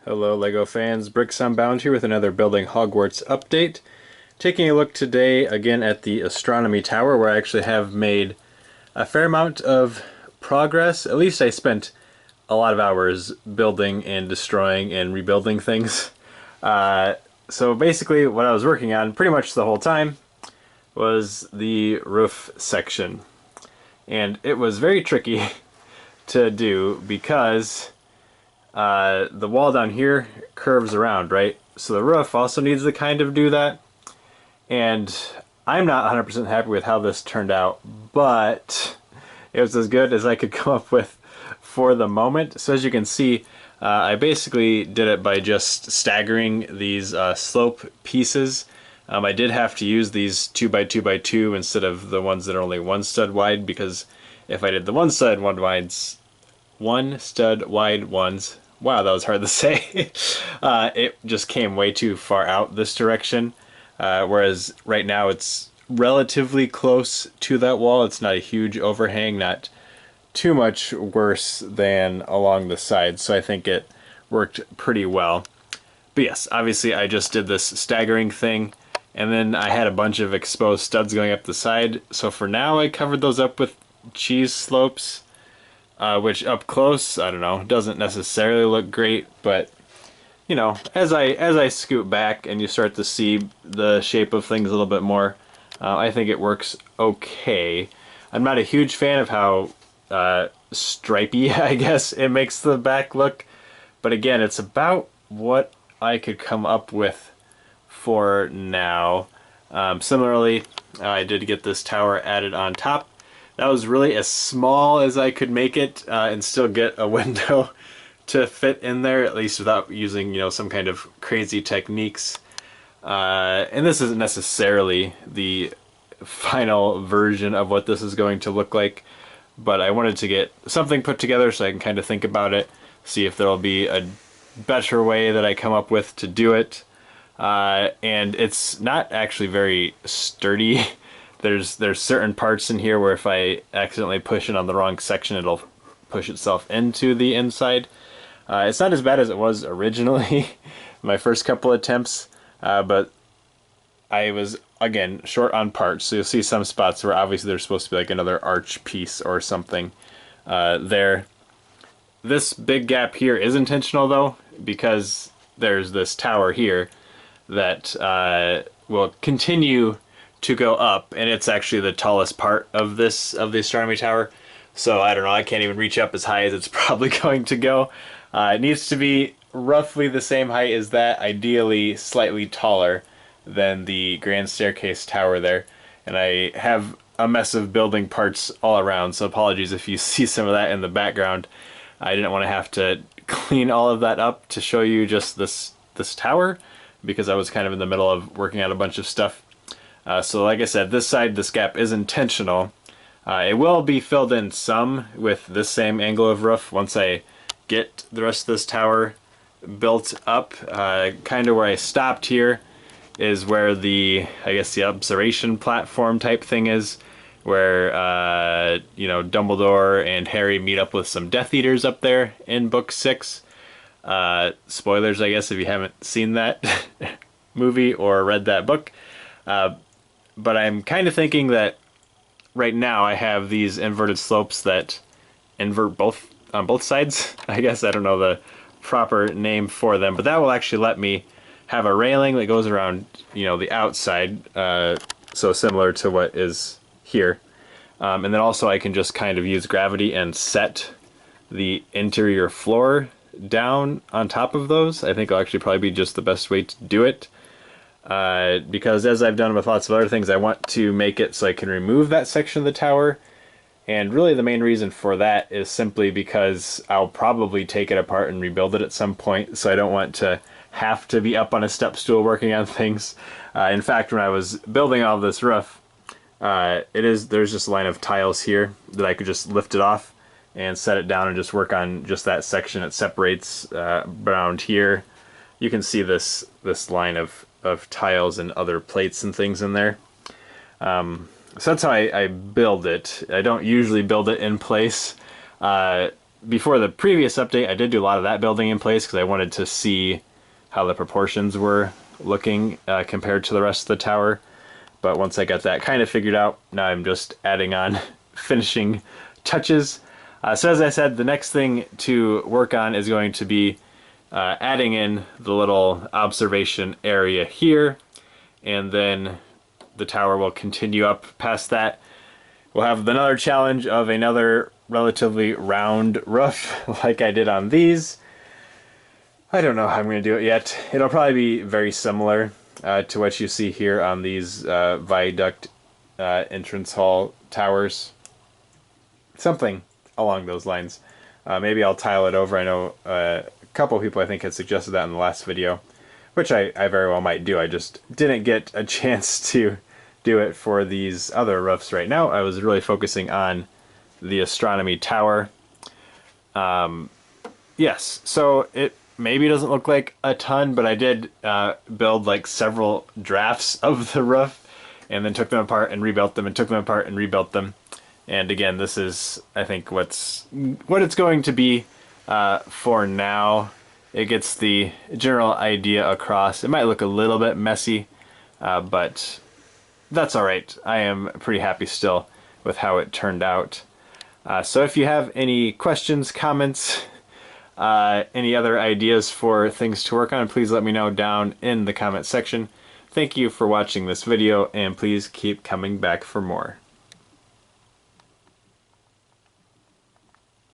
Hello LEGO fans, Bricks Unbound here with another Building Hogwarts update. Taking a look today again at the Astronomy Tower, where I actually have made a fair amount of progress. At least I spent a lot of hours building and destroying and rebuilding things. So basically what I was working on pretty much the whole time was the roof section. And it was very tricky to do because the wall down here curves around, right? So the roof also needs to kind of do that. And I'm not 100% happy with how this turned out, but it was as good as I could come up with for the moment. So as you can see, I basically did it by just staggering these slope pieces. I did have to use these 2x2x2 instead of the ones that are only one stud wide, because if I did the one stud wide ones, wow, that was hard to say. It just came way too far out this direction. Whereas right now it's relatively close to that wall. It's not a huge overhang, not too much worse than along the sides. So I think it worked pretty well. But yes, obviously I just did this staggering thing. And then I had a bunch of exposed studs going up the side. So for now I covered those up with cheese slopes. Which up close, I don't know, doesn't necessarily look great, but you know, as I scoot back and you start to see the shape of things a little bit more, I think it works okay. I'm not a huge fan of how stripy, I guess, it makes the back look, but again, it's about what I could come up with for now. Similarly, I did get this tower added on top. That was really as small as I could make it and still get a window to fit in there, at least without using, you know, some kind of crazy techniques. And this isn't necessarily the final version of what this is going to look like, but I wanted to get something put together so I can kind of think about it, see if there'll be a better way that I come up with to do it. And it's not actually very sturdy. There's certain parts in here where if I accidentally push it on the wrong section, it'll push itself into the inside. It's not as bad as it was originally, my first couple attempts, but I was, again, short on parts. So you'll see some spots where obviously there's supposed to be like another arch piece or something there. This big gap here is intentional though, because there's this tower here that will continue to go up, and it's actually the tallest part of the Astronomy Tower. So I don't know, I can't even reach up as high as it's probably going to go. It needs to be roughly the same height as that, ideally slightly taller than the Grand Staircase Tower there. And I have a mess of building parts all around, so apologies if you see some of that in the background. I didn't want to have to clean all of that up to show you just this tower, because I was kind of in the middle of working out a bunch of stuff. So like I said, this side, this gap is intentional. It will be filled in some with this same angle of roof once I get the rest of this tower built up. Kind of where I stopped here is where I guess the observation platform type thing is, where you know, Dumbledore and Harry meet up with some Death Eaters up there in book 6. Spoilers, I guess, if you haven't seen that movie or read that book. But I'm kind of thinking that right now I have these inverted slopes that invert on both sides. I guess I don't know the proper name for them, but that will actually let me have a railing that goes around, you know, the outside, so similar to what is here. And then also I can just kind of use gravity and set the interior floor down on top of those. I think it'll actually probably be just the best way to do it. Because as I've done with lots of other things, I want to make it so I can remove that section of the tower. And really the main reason for that is simply because I'll probably take it apart and rebuild it at some point, so I don't want to have to be up on a step stool working on things. In fact, when I was building all of this roof, there's just a line of tiles here that I could just lift it off and set it down and just work on just that section. It separates around here. You can see this line of tiles and other plates and things in there. So that's how I build it. I don't usually build it in place. before the previous update, I did do a lot of that building in place because I wanted to see how the proportions were looking compared to the rest of the tower. But once I got that kind of figured out, now I'm just adding on finishing touches. So as I said, the next thing to work on is going to be adding in the little observation area here, and then the tower will continue up past that. We'll have another challenge of another relatively round roof like I did on these. I don't know how I'm going to do it yet. It'll probably be very similar to what you see here on these viaduct entrance hall towers. Something along those lines. Maybe I'll tile it over. I know a couple people I think had suggested that in the last video, which I very well might do. I just didn't get a chance to do it for these other roofs right now. I was really focusing on the Astronomy Tower. Yes, so it maybe doesn't look like a ton, but I did build like several drafts of the roof and then took them apart and rebuilt them and took them apart and rebuilt them. And again, this is, I think, what it's going to be for now. It gets the general idea across. It might look a little bit messy, but that's all right. I am pretty happy still with how it turned out. So if you have any questions, comments, any other ideas for things to work on, please let me know down in the comment section. Thank you for watching this video, and please keep coming back for more.